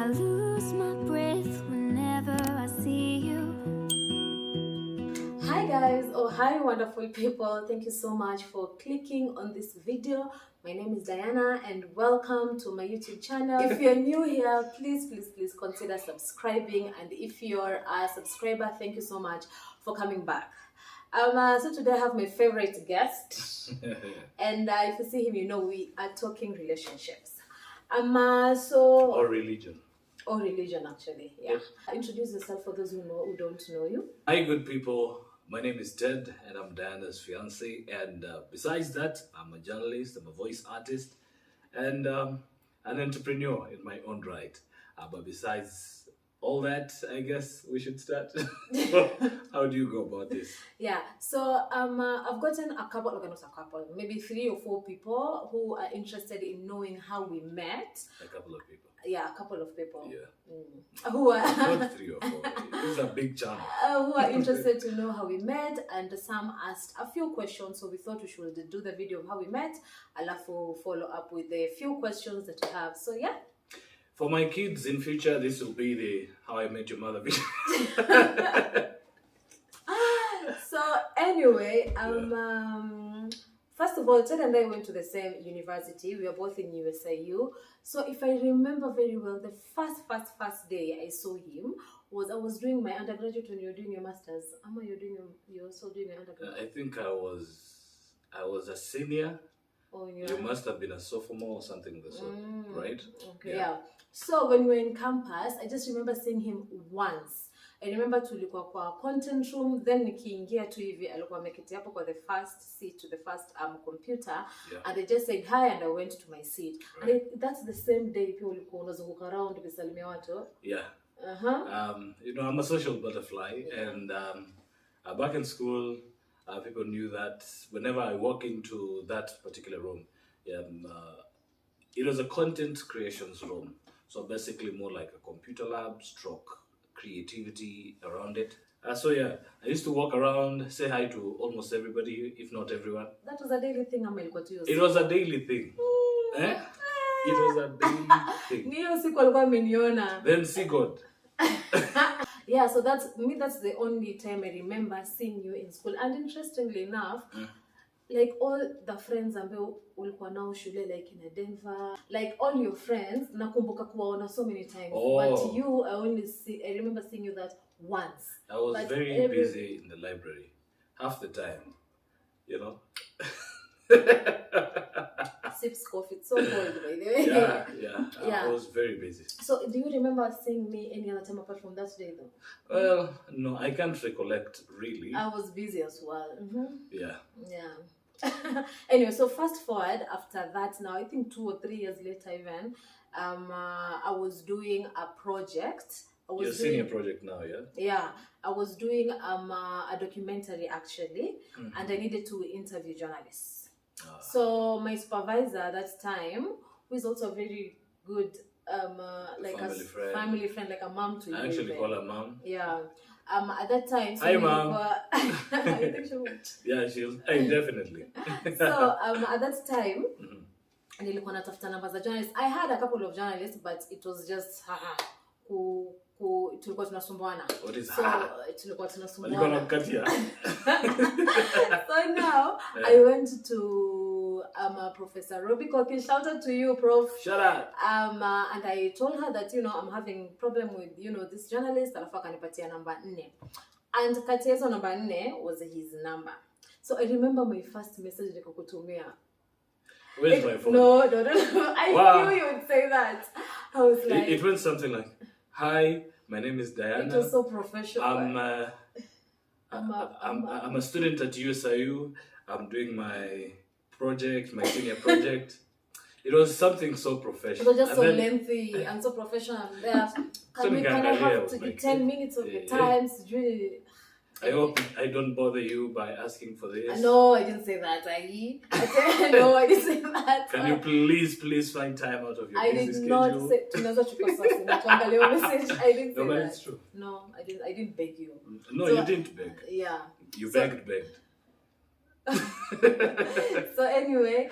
I lose my breath whenever I see you. Hi guys, hi wonderful people. Thank you so much for clicking on this video. My name is Diana and welcome to my YouTube channel. If you're new here, please consider subscribing, and if you're a subscriber, thank you so much for coming back. So today I have my favorite guest and if you see him, you know we are talking relationships. Or religion. Or religion, actually, yeah. Introduce yourself for those who don't know you. Hi, good people. My name is Ted, and I'm Diana's fiance. And besides that, I'm a journalist, I'm a voice artist, and an entrepreneur in my own right. But besides all that, I guess we should start. How do you go about this? Yeah, so I've gotten maybe 3 or 4 people who are interested in knowing how we met. A couple of people. Yeah, a couple of people. Yeah. Who are Not 3 or 4. This is a big channel. who are interested to know how we met, and some asked a few questions, so we thought we should do the video of how we met. I'll follow up with the few questions that we have. So yeah. For my kids in future, this will be the How I Met Your Mother video. So anyway, first of all, Ted and I went to the same university. We are both in USIU. So if I remember very well, the first day I saw him was I was doing my undergraduate when you were doing your masters. Amma, you're also doing your undergraduate. I think I was a senior. Oh, yeah. You must have been a sophomore or something of the sort, right? Okay, yeah. So when we were in campus, I just remember seeing him once. I remember tulikuwa kwa content room, then nikiingia tu hivi alikuwa ameketi hapo kwa the first seat to the first computer, and I just said hi and I went to my seat. Right. And that's the same day people ulikuwa unazunguka around ukisalimia watu. Yeah. You know, I'm a social butterfly, and back in school, people knew that whenever I walk into that particular room, it was a content creations room. So basically more like a computer lab, stroke creativity around it. So yeah, I used to walk around, say hi to almost everybody, if not everyone. That was a daily thing, Amelko, to you. It was a daily thing. It was a daily thing. Then see God. Yeah, so that's the only time I remember seeing you in school. And interestingly enough, like all the friends ambao ulikuwa nao shule, like in Denver, like all your friends, nakumbuka kuwaona so many times. But you, I remember seeing you that once. I was very busy in the library, half the time, you know. Sips coffee, it's so cold, by the way. Yeah. I was very busy. So, do you remember seeing me any other time apart from that day, though? Well, no, I can't recollect really. I was busy as well. Yeah. Anyway, so fast forward after that, now I think 2 or 3 years later, even I was doing a project. Your senior project now, yeah? Yeah, I was doing a documentary actually, and I needed to interview journalists. So my supervisor at that time, who is also a very good like family friend, like a mom to you. I actually call her mom. Yeah. At that time, so hi mom. I think she would. Yeah, she'll. Hey, definitely. So at that time, nilikuwa natafuta namba za journalists. I had a couple of journalists, but it was just tulikuwa tunasumbuana. What is tulikuwa tunasumbuana. Alikuwa nakukatia. So now I went to Professor Robbie Koki. Shout out to you, Prof. Shout out. And I told her that, you know, I'm having problem with, you know, this journalist. Alafu akanipatia number 4. And kati ya hizo number 4 was his number. So I remember my first message nikakutumia. Where's my phone? No. I knew you would say that. I was like... It went something like, hi, my name is Diana. It was so professional. I'm a student at USIU. I'm doing my project, my senior project. It was something so professional. It was just so lengthy and so professional. Can I have to give 10 minutes of your time? I hope I don't bother you by asking for this. No, I didn't say that. No, I didn't say that. Can you please find time out of your busy schedule? I did not say. I didn't say no, but that. It's true. No, I didn't beg you. No, so, you didn't beg. Yeah. You begged. So anyway,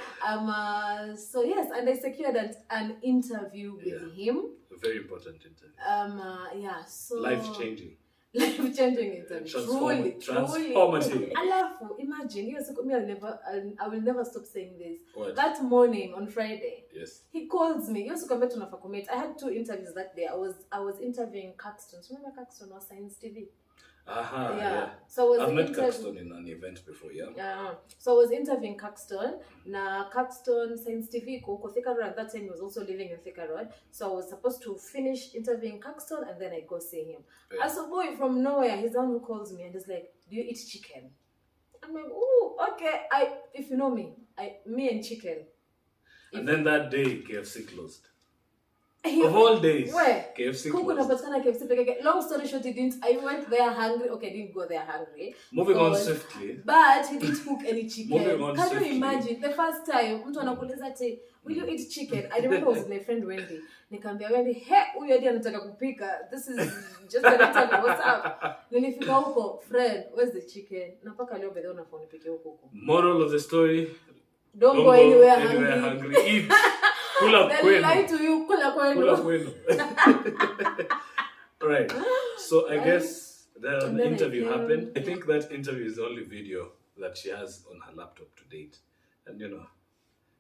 so yes, and I secured an interview with him. A very important interview. Yeah, so Life-changing. Life-changing interview. Truly. Transformative. Alafu, imagine, I will never stop saying this. What? That morning on Friday, Yes. he calls me. I had 2 interviews that day. I was interviewing Caxton. So remember Caxton was Science TV? Yeah. So I've met Caxton in an event before, yeah. Yeah. So I was interviewing Caxton. Now Caxton Science TV ko Thika Road. At that time he was also living in Thika Road. So I was supposed to finish interviewing Caxton and then I go see him. Yeah. As a boy from nowhere, he's the one who calls me and he's like, "Do you eat chicken?" I'm like, "Oh, okay." If you know me, me and chicken. And then that day, KFC closed. Of all days, where? KFC Kuku closed. napatikana KFC peke yake. Long story short, I went there hungry. Okay, I didn't go there hungry. Moving on swiftly. But he didn't cook any chicken. Moving on Can swiftly. you imagine the first time mtu anakuuliza ati, "Will you eat chicken?" I remember I was with my friend Wendy. Nikamwambia Wendy, huyu hadi anataka kupika. This is just an interview. What's up? Nilifika huko, "Friend, where's the chicken?" Na paka leo bedhe unafaa nipike huko. Moral of the story, Don't go anywhere hungry. Eat. Kula kwenu. Lie to you, kula kwenu. Right. So I guess the then interview happened. I think that interview is the only video that she has on her laptop to date. And you know,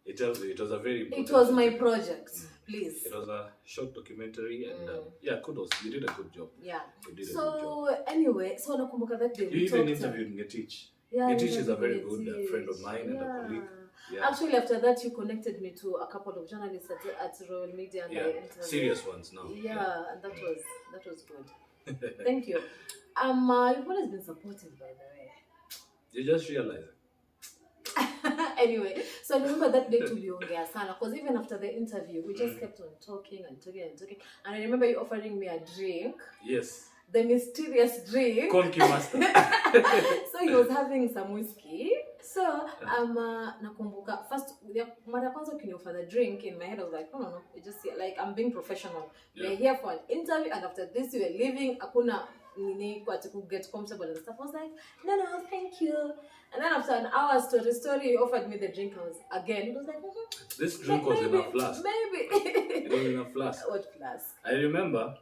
it tells you it was a very important It was my project, please. It was a short documentary and yeah, kudos. You did a good job. Yeah. You did a good job. Anyway, so nakumbuka that day. You even interviewed Ngetich. Yeah, Ngetich is a very good friend of mine and a colleague. Yeah. Actually, after that, you connected me to a couple of journalists at Royal Media. And serious ones now. Yeah, and that was good. Thank you. You've always been supportive, by the way. You just realize it. Anyway, so I remember that day tuliongea sana, because even after the interview, we just kept on talking. And I remember you offering me a drink. Yes. The mysterious drink. Conky Master. So he was having some whiskey. So nakumbuka first mara kwanza ukinioffer the drink, in my head I was like, no, you just like I'm being professional. We're here for an interview and after this we are leaving. Akuna nini kwa to get comfortable and stuff. I was like, no, thank you. And then after an hour story he offered me the drink. I was again, it was like, this drink was in a flask. Maybe. It was in a flask. What flask? I remember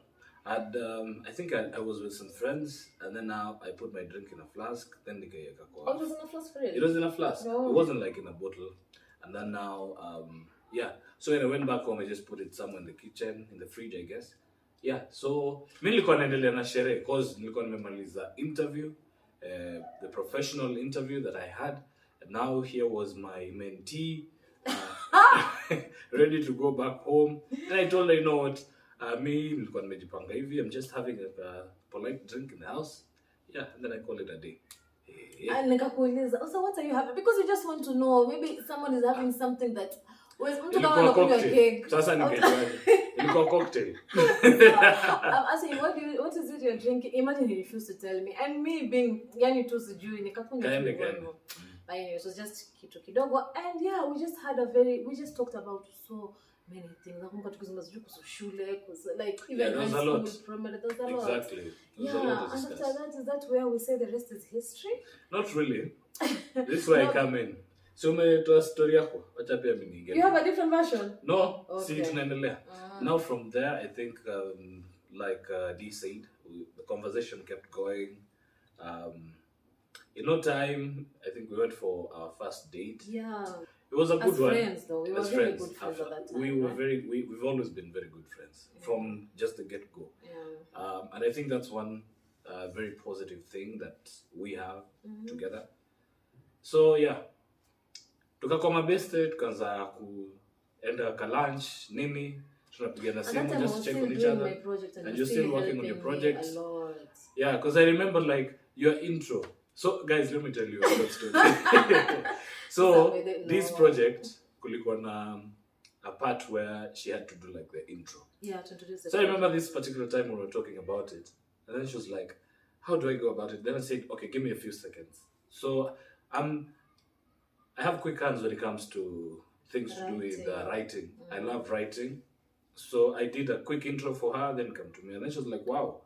I think I was with some friends, and then now I put my drink in a flask, then nikaiweka kwa. Oh, it was in a flask for real? It was in a flask. No. It wasn't like in a bottle. And then now, yeah. So when I went back home, I just put it somewhere in the kitchen, in the fridge, I guess. Yeah. So mimi nilikuwa naendelea na sherehe, cause nilikuwa nimemaliza interview, the professional interview that I had. And now here was my mentee, ready to go back home. And I told her, you know what? Me, nilikuwa nimejipanga hivi. I'm just having a polite drink in the house. Yeah, and then I call it a day. And nikakuuliza, so what are you having? Because you just want to know, maybe someone is having something that was ilikuwa cocktail. Sasa ningejuaje? Ilikuwa cocktail. I'm asking you, what is it you're drinking? Imagine he refused to tell me. And me being yani tu sijui nikakunywa tu. But anyway, it was just kitu kidogo. And yeah, we just talked about so many things. Nakumbuka tukizungumza kuhusu shule, like even high school, primary, there was a lot. Exactly. Yeah, and after that, is that where we say the rest is history? Not really. This is where I come in. So umetoa story yako, acha pia mimi niingie. You have a different version? No, see tunaendelea. Now from there, I think like Dee said, the conversation kept going. In no time, I think we went for our first date. Yeah. It was a good as one. Friends, though. We were very good friends at that time. We were we've always been very good friends from just the get-go. Yeah. And I think that's one very positive thing that we have together. So yeah, tukakoma beste, tukaanza kuenda ka lunch, nini, tunapigana simu just check on each other. And you're still working on your projects. A lot. Yeah, because I remember like your intro. So guys, let me tell you a short story. So this project, kulikuwa na a part where she had to do like the intro. Yeah, to introduce the So I remember this particular time we were talking about it, and then she was like, "How do I go about it?" Then I said, "Okay, give me a few seconds." So I have quick hands when it comes to things to do with writing. I love writing, so I did a quick intro for her. Then come to me, and then she was like, "Wow,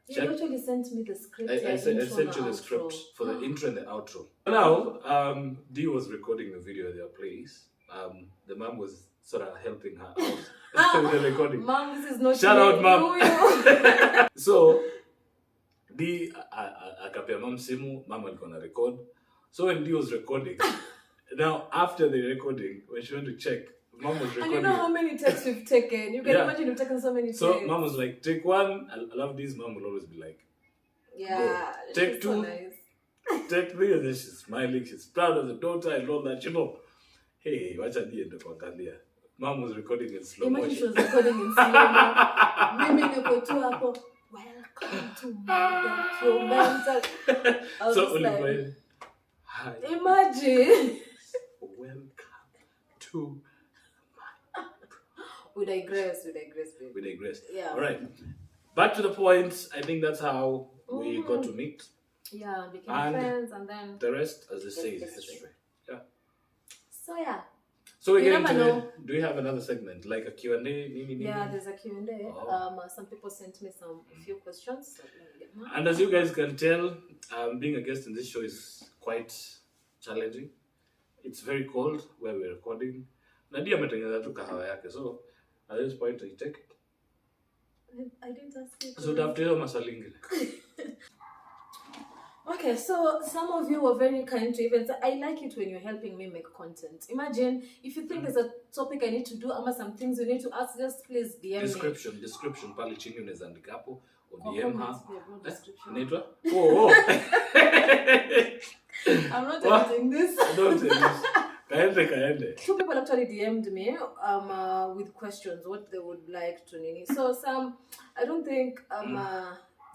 You actually sent me the script. I sent you the script for the intro and the outro. Now, Dee was recording the video at their place. The mom was sort of helping her out with the recording. Mom, this is not shout out, mom. So Dee akapea mom simu, mom alikuwa na record. So when Dee was recording, now after the recording, when she went to check, mom was recording. And you know how many takes we've taken? You can imagine we've taken so many takes. So mom was like, take one. I love this. Mom will always be like, yeah, take two. So nice. Take three. And then she's smiling. She's proud of the daughter and all that. You know, hey, wacha Dee ende kuangalia. Mom was recording in slow motion. Imagine she was recording in slow motion. Mimi niko tu hapo. Welcome to my documentary. So like, hi. Imagine. Welcome to my. We digress, baby. We digress. Yeah. All right. Back to the point. I think that's how we got to meet. Yeah, became friends, and then the rest, as they say, is history. Yeah. So yeah. So we're getting to do you have another segment like a Q&A? Yeah, there's a Q&A. Some people sent me a few questions. So let me get mine. And as you guys can tell, being a guest in this show is quite challenging. It's very cold where we're recording. Nadia ametengeneza tu kahawa yake. So at this point I take it. I didn't ask you. So tafutiwa maswali ingine. Okay, so some of you were very kind to even say, I like it when you're helping me make content. Imagine if you think there's a topic I need to do, ama some things you need to ask, just please DM me. Description pale chini unaweza andika hapo or DM her. Inaitwa? Oh. I'm not editing this. Don't say this. Kaende. Two people actually DM'd me with questions, what they would like to nini. So some, I don't think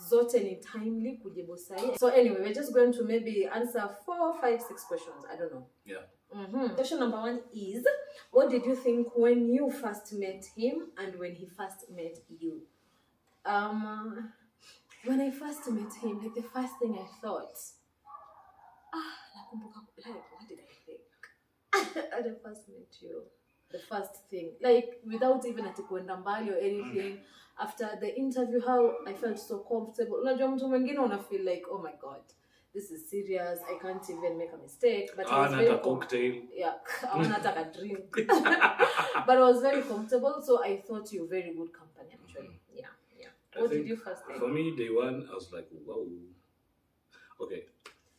zote ni timely kujibu sahi. So anyway, we're just going to maybe answer 4, 5, 6 questions. I don't know. Yeah. Question number 1 is, what did you think when you first met him and when he first met you? When I first met him, like the first thing I thought, what did I think? When I first met you, the first thing, like without even kuenda mbali or anything, after the interview, how I felt so comfortable. Unajua mtu mwingine una feel like, oh my god, this is serious, I can't even make a mistake. But I was very cocktail. Yeah, I want to take a drink. But I was very comfortable, so I thought you were very good company actually. Yeah. What did you first think? For me, day one, I was like, wow. Okay,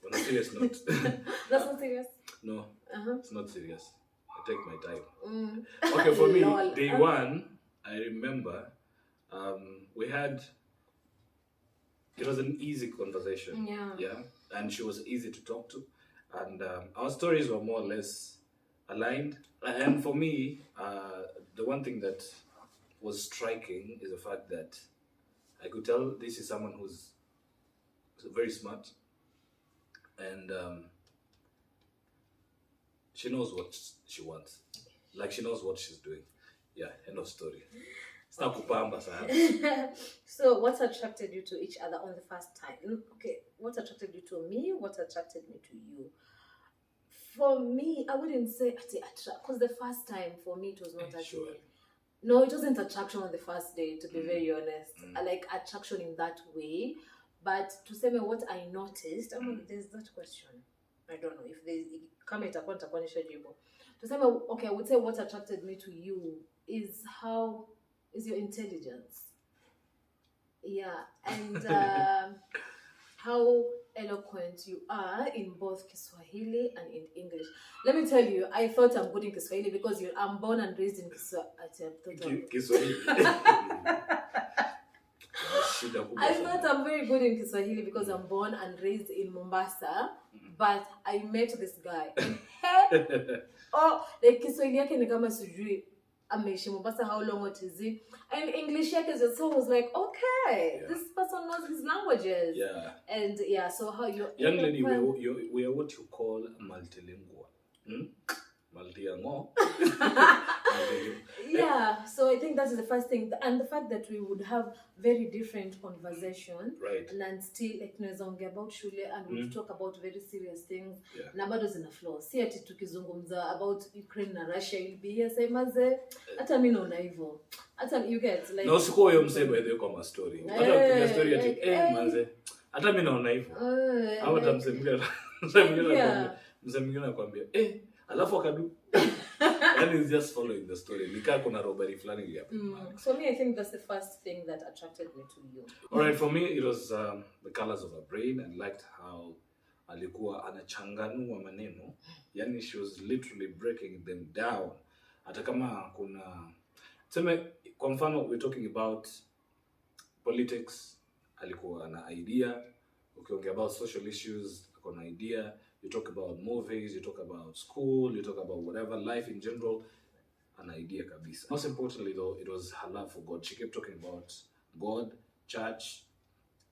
on a serious note. That's not serious? No, it's not serious. I take my time. Mm. Okay, for me, day one, I remember it was an easy conversation. Yeah. And she was easy to talk to. And our stories were more or less aligned. And for me, the one thing that was striking is the fact that I could tell this is someone who's very smart. And she knows what she wants. Like, she knows what she's doing. Yeah, end of story. It's not kupamba sana. So, what attracted you to each other on the first time? Okay, what attracted you to me? What attracted me to you? For me, I wouldn't say attract, because the first time for me it was not attraction. Sure. No, it wasn't attraction on the first day, to be very honest. I like attraction in that way. But to say me what I noticed, there's that question. I don't know if there's comment upon jibu. To say me, okay, I would say what attracted me to you is your intelligence. Yeah, and how eloquent you are in both Kiswahili and in English. Let me tell you, I thought I'm good in Kiswahili because I'm born and raised in Kiswahili. I thought I'm very good in Kiswahili because I'm born and raised in Mombasa, but I met this guy. Like Kiswahili yake ni kama sijui ameishi Mombasa, how long, what is it? And English yake is so I was like, okay, this person knows his languages. Yeah. And yeah, so how you young lady, we are what you call multilingual. Multi-lingual. Yeah, so I think that is the first thing, and the fact that we would have very different conversation, right? And still like tunaweza about shule and we talk about very serious things. Yeah. Na bado zina flow. Si ati tukizungumza about Ukraine na Russia, you'll be here say maze hata mimi naona hivyo. Hata you get like na usikuwa huyo msee by the way kwa ma story. Hata ukipiga story ati manze. Hata mimi naona hivyo. Au tamsemia mzee mwingine anakuambia alafu akadu and is just following the story. Nikaa kuna robbery fulani ile hapo. So me I think that's the first thing that attracted me to you. All right, for me it was the colors of her brain. And liked how alikuwa anachanganua maneno. Yani she was literally breaking them down. Hata kama kuna tuseme kwa mfano we're talking about politics, alikuwa na idea. Ukiongea about social issues, alikuwa na idea. You talk about movies, you talk about school, you talk about whatever, life in general, an idea kabisa. Most importantly though, it was her love for God. She kept talking about God, church,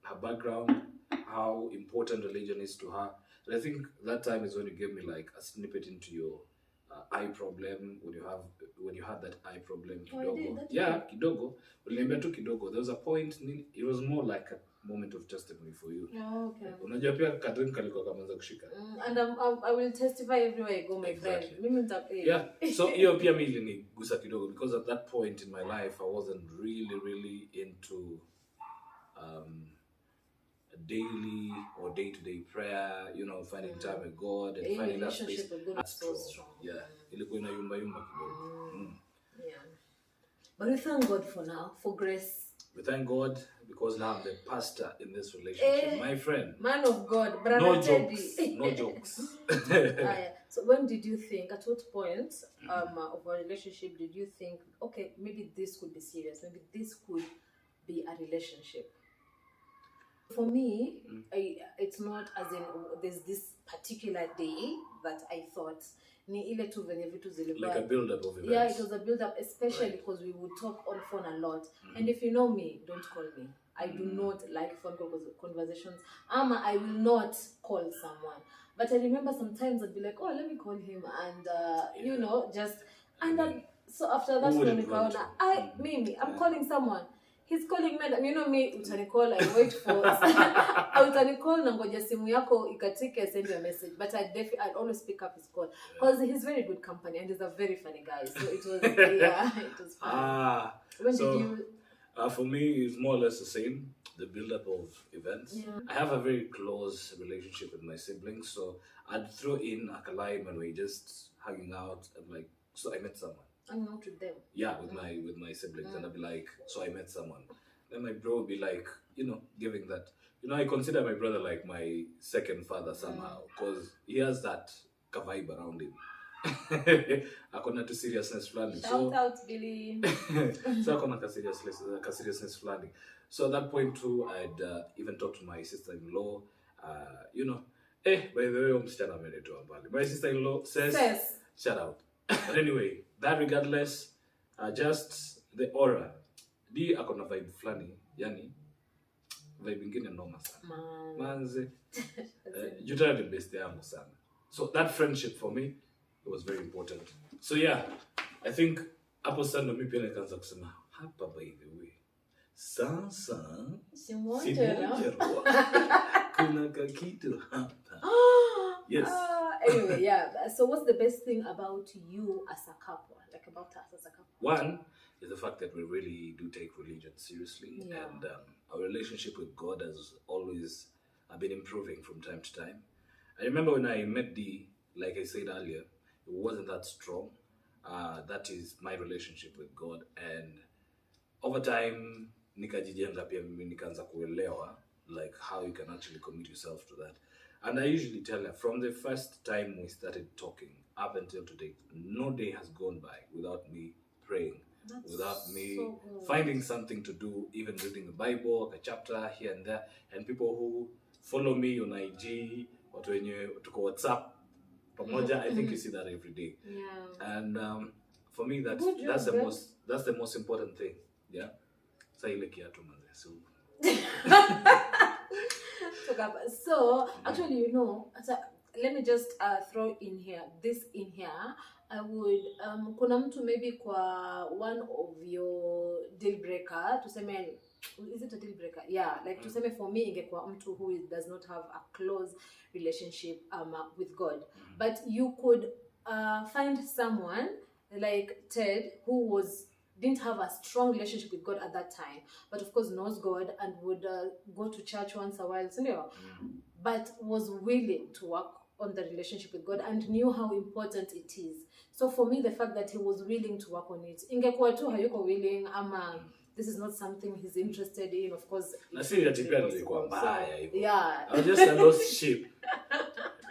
her background, how important religion is to her. And I think that time is when you gave me like a snippet into your eye problem, when you had that eye problem kidogo. Yeah, kidogo. Uliambia tu kidogo. There was a point, it was more like a moment of testimony for you. Oh, okay. Unajua pia kadri kalikuwa kamaanza kushika. And I will testify everywhere I go, my Exactly. friend. Mimi Yeah. So hiyo pia mimi ilinigusa kidogo because at that point in my life I wasn't really into daily or day-to-day prayer, finding time with God and finding that space. With God is so strong. Yeah. Ilikuwa ina yumba kidogo. Yeah. But we thank God for now, for grace. We thank God because now I'm the pastor in this relationship. My friend. Man of God, brother No Teddy. jokes. No jokes. So when did you think, at what point of a relationship did you think, okay, maybe this could be serious, maybe this could be a relationship? For me, it's not as in there's this particular day that I thought ni ile tu venye vitu zilikuwa like a build-up of events. Yeah, it was a build-up, especially because we would talk on phone a lot. And if you know me, don't call me. I do not like phone conversations. I will not call someone. But I remember sometimes I'd be like, oh, let me call him, and just and then so after that when I'm calling someone. He's calling me, and you know me, utanicall, I wait for utanicall na ngoja simu yako ikatike, send you a message, but I'd always pick up his call because he's very good company and he's a very funny guy, so it was it was fun. When did you for me it's more or less the same, the build-up of events. I have a very close relationship with my siblings, so I'd throw in a kalai when we're just hanging out and so I met someone. I'm not with them. Yeah, with my siblings, and I'd be like, so I met someone. Then my bro would be like, giving that. I consider my brother like my second father somehow, because he has that vibe around him. Akona tu seriousness flani. Shout out Billy. So akona ka seriousness flani. So at that point too, I'd even talk to my sister-in-law. By the way, msichana amenitoa mbali. My sister-in-law says, shout out. But anyway, that regardless, just the aura. Di akona vibe flani, yani vibe ingine noma sana. Manze. Jutana the best yangu sana. So that friendship for me, it was very important. So yeah, I think hapo sana mimi pia nikaanza kusema hapa by the way. Sasa Simwaje kuna kakitu hapa. Yes. Anyway, yeah. So what's the best thing about you as a couple? Like about us as a couple? One is the fact that we really do take religion seriously. Yeah. And our relationship with God has always been improving from time to time. I remember when I met Dee, like I said earlier, it wasn't that strong. That is my relationship with God. And over time, nikajijenga pia mimi nikaanza kuelewa like how you can actually commit yourself to that. And I usually tell her, from the first time we started talking up until today, no day has gone by without me praying, without me finding something to do, even reading the Bible, a chapter here and there. And people who follow me on IG, watu wenye tuko WhatsApp, pamoja, I think you see that every day. Yeah. And for me, that's the most important thing. Yeah. Sa ile kiatu manze. So actually, let me just throw this in here. I would kuna mtu maybe kwa one of your deal breaker, tuseme, is it a deal breaker? Yeah, like tuseme for me ingekuwa mtu who does not have a close relationship with God. But you could find someone like Ted who was didn't have a strong relationship with God at that time, but of course knows God and would go to church once a while, but was willing to work on the relationship with God and knew how important it is. So for me, the fact that he was willing to work on it, ingekuwa tu hayuko willing, this is not something he's interested in, of course. I see that yeah. I was just a lost sheep.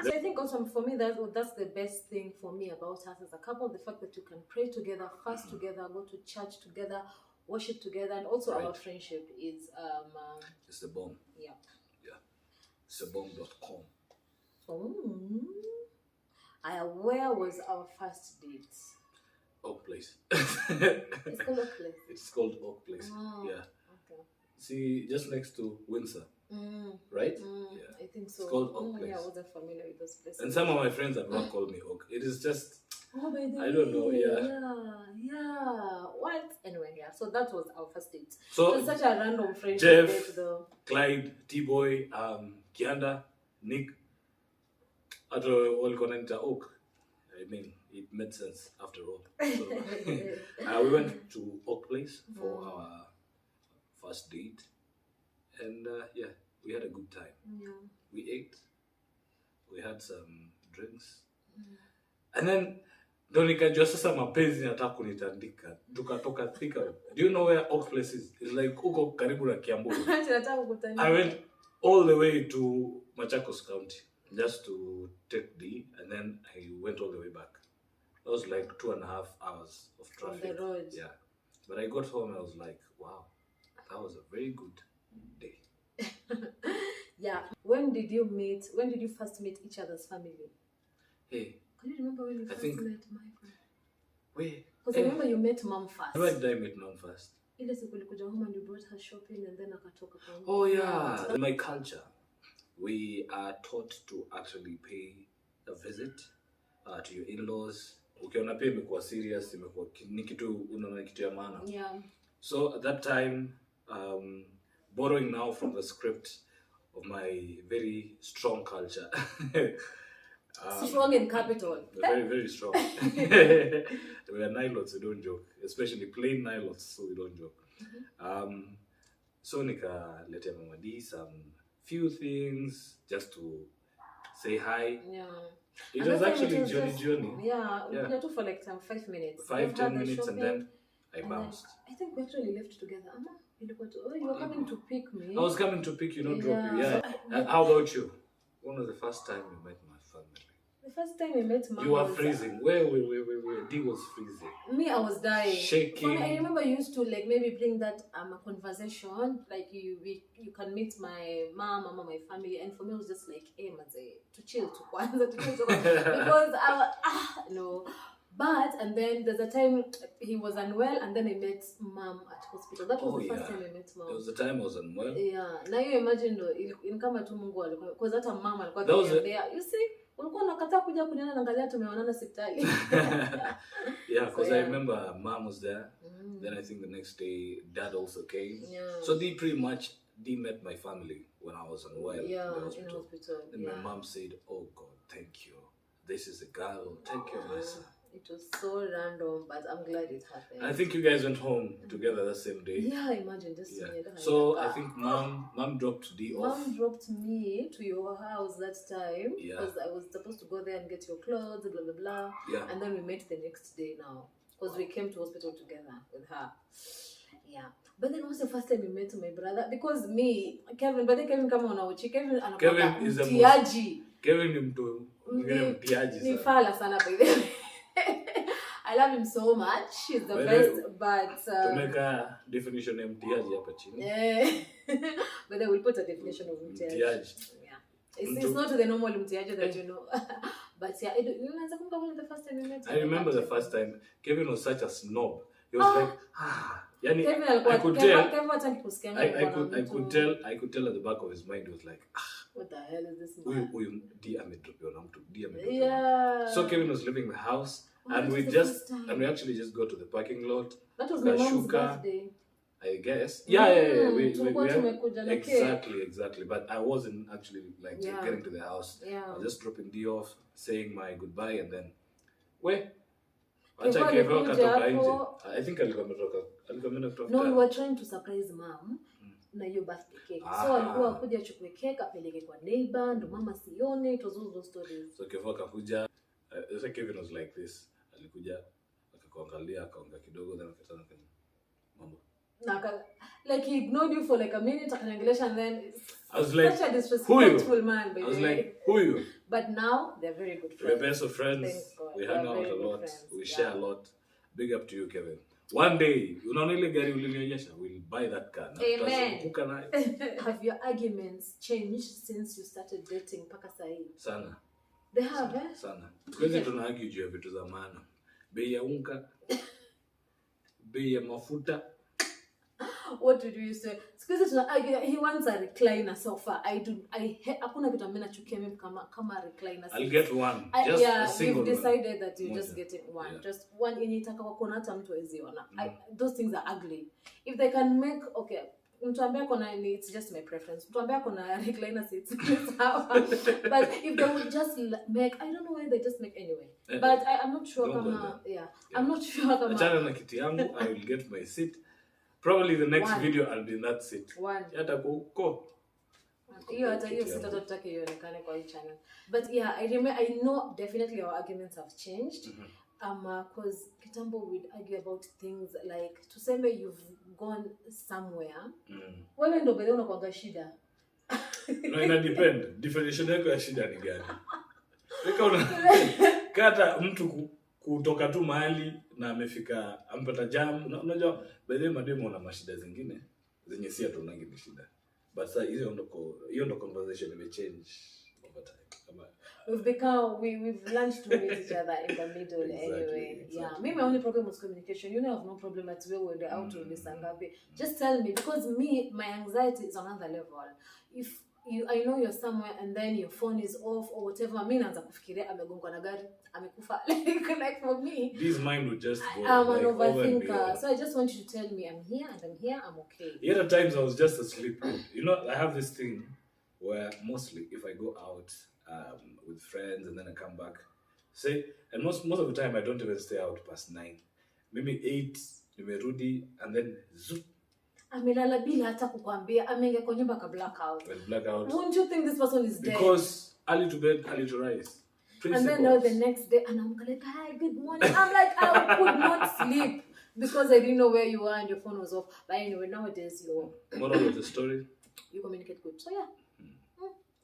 So I think also for me that's the best thing for me about us as a couple, the fact that you can pray together, fast together, go to church together, worship together, and also our friendship is it's the bomb. Yeah. It's the bomb.com. Where was our first date? Oak Place. It's called Oak Place. It's called Oak Place. Oh, yeah. Okay. See, just next to Windsor. Right? Yeah. I think so. It's called Oak Place. Yeah, I wasn't familiar with those places. And some of my friends at work call me Oak. It is just, by the I don't know, Yeah. What? Anyway, yeah. So that was our first date. So it was such a random friendship Jeff, date, though. Clyde, T-Boy, Kianda, Nick, Ato walikuwa wanaita Oak. I mean, it made sense after all. So, we went to Oak Place for our first date. And we had a good time. Yeah. We ate. We had some drinks. And then ndo nikajua sasa mapenzi nataka kunitandika. Tukatoka Thika. Do you know where Oak Place is? It's like uko karibu na Kiambu. I went all the way to Machakos County just to take D, and then I went all the way back. That was like 2.5 hours of traffic. On the road. Yeah. But I got home and I was like, wow, that was a very good day. Yeah. When did you first meet each other's family? Hey. Can you remember when you first met my family? Wait. Because I remember you met mom first. When did I meet mom first? Ile siku ulikuja home and you brought her shopping and then akatoka kwa. Oh yeah. In my culture, we are taught to actually pay a visit to your in-laws. Ukiona pia imekuwa serious, imekuwa ni kitu unaona kitu ya maana. Yeah. So at that time, borrowing now from the script of my very strong culture. Strong in capital. Very, very strong. We are Nilots, we don't joke. Especially plain Nilots, so we don't joke. So nikaletea Mama D some few things just to say hi. Yeah. It was actually journey. Yeah, we were for like 5 minutes. 5-10 minutes and then I bounced. I think we actually left together. You were coming to pick me. I was coming to pick you, not drop you. Yeah. How about you? When was the first time you met my family? The first time we met Mom. You were freezing. Where? D was freezing. Me, I was dying. Shaking. I remember you used to like maybe bring that a conversation, like you can meet my mom, mama, my family, and for me it was just like, hey, to chill, because no. But and then there's a time he was unwell, and then I met mom at hospital. That was the first time I met mom. It was the time I was unwell. Yeah. Now you imagine though, in kama tu Mungu alikuwa, because that mom alikuwa there. You see. Ulikuwa unakataa kuja kuniona na angalia tumeonana hospitali. Yeah, because I remember mom was there. Then I think the next day dad also came. Yeah. So D met my family when I was unwell in the hospital. And my mom said, "Oh God, thank you. This is a girl. Take care of my son." It was so random, but I'm glad it happened. I think you guys went home together that same day. Yeah, imagine just So I think mom dropped D off. Mom dropped me to your house that time. Yeah. Because I was supposed to go there and get your clothes, blah blah blah. Yeah. And then we met the next day now. Because we came to hospital together with her. Yeah. But then was the first time we met my brother? Because me, Kevin kama unauchi, Kevin is the mtiaji. Kevin ni mtu mtiaji sana. Ni fala sana by the way. I love him so much. He's the best, but to make a definition of mtiaji hapa chini. Yeah. But then we'll put a definition of mtiaji. Yeah. It's not the normal mtiaji that you know. But yeah, the first time we met. I remember the first time Kevin was such a snob. He was like, yani, Kevin I could tell. I could tell at the back of his mind. He was like, what the hell is this man? Yeah. So Kevin was leaving the house, and we actually just go to the parking lot. That was my mom's birthday. I guess. Yeah. We exactly. But I wasn't actually like getting to the house. Yeah. I was just dropping D off, saying my goodbye, and then where? Acha Kevo Kevo alikuja katoka nje. hapo. I think alikuwa ameenda kutoka. No, we were trying to surprise mom na hiyo birthday cake. So alikuwa akuja achukue cake apeleke kwa neighbor, ndo mama sione, it was all those stories. So Kevo akakuja, Kevin was like this. Alikuja akakuangalia akaongea kidogo then akatana kwenye mambo. Like he ignored you for like a minute, akaniongelesha, and then I was like, such a disrespectful man, by I was the way. like, who you? But now they're very good We're friends. best of friends. Thank God. We They're hang out very a good lot. friends. We share a lot. Big up to you, Kevin. One day, unaona ile gari ulinionyesha, we'll buy that car. Amen. Naye. Have your arguments changed since you started dating mpaka sahi? Sana. They have, eh? Sana. Kwanza tuna argue juu ya vitu za maana. Bei ya unga, bei ya mafuta. What did you say? Sikuizi tuna argue, he wants a recliner sofa. Hakuna kitu ambacho nachukia mimi kama recliner sofa. I'll get one. Just a single we've decided one. that you're just getting one. Yeah. Just one yenye itaka wako na hata mtu hawezi ona. Those things are ugly. If they can make, okay, mtu ambaye kona ni, it's just my preference. Mtu ambaye kona recliner seats. But if they would just make, I don't know why they just make anyway. But I'm not sure kama, yeah. I'm not sure kama. Achana na kiti yangu, I will get my seat. Probably the next video I'll be in that seat. One. Yata kuko. Hiyo sita tutaki ionekane kwa hii channel. But yeah, I know definitely our arguments have changed. Cause kitambo we'd argue about things like, tuseme you've gone somewhere. Wewe ndo bado unakuanga shida. No, ina depend. Definition yako ya shida ni gani? Kata mtu kutoka tu mahali na amefika ampata jam, unajua by the way mademo na mashida zingine zenye si atunangi ni shida, but sasa hiyo ndo conversation ime change over time. We've learned to meet each other in the middle. Exactly. Yeah, me, my only problem was communication. You know, I have no problem at all when they're out to be sangapi. Just tell me, because my anxiety is on another level. If I know you're somewhere and then your phone is off or whatever, mimi naanza kufikiria amegongwa na gari, amekufa. Like for me, this mind would just go. I'm an overthinker, so I just want you to tell me I'm here and I'm here, I'm okay. Yet at times I was just asleep. You know, I have this thing where mostly if I go out with friends and then I come back, and most of the time I don't even stay out past 9, maybe 8, nimerudi, and then zoop. Amelala bila hata kukwambia, ameingia kwa nyumba ka blackout. Won't you think this person is dead? Because early to bed, early to rise. And then now the next day, and I'm like, hi, good morning. I'm like, I could not sleep because I didn't know where you were and your phone was off. But anyway, nowadays Moral of the story? You communicate good. So yeah,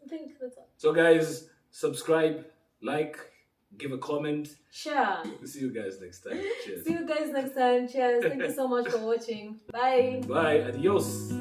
I think that's all. So guys, subscribe, like, give a comment. Share. See you guys next time. Cheers. See you guys next time. Cheers. Thank you so much for watching. Bye. Bye. Adios.